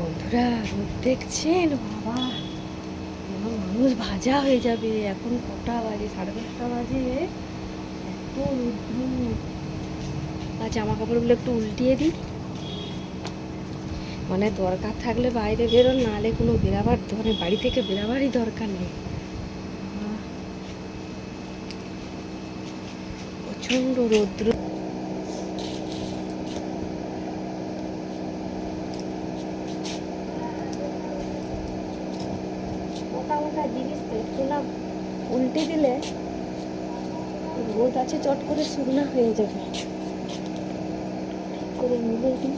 বন্ধুরা রোদ দেখছেন বাবা, মানুষ ভাজা হয়ে যাবে। এখন কটা বাজে? 10:30 বাজে। এত রোদ্দুর। আর জামা কাপড়গুলো একটু উল্টিয়ে দিই, মানে দরকার থাকলে বাইরে বেরোন, নাহলে কোনো বেরাবার ধরে বাড়ি থেকে বেরাবারই দরকার নেই। প্রচণ্ড রৌদ্র। মোটা মোটা জিনিস তো একটু না উল্টে দিলে রোদ আছে, চট করে শুকনা হয়ে যাবে। ঠিক করে মিলে দিই।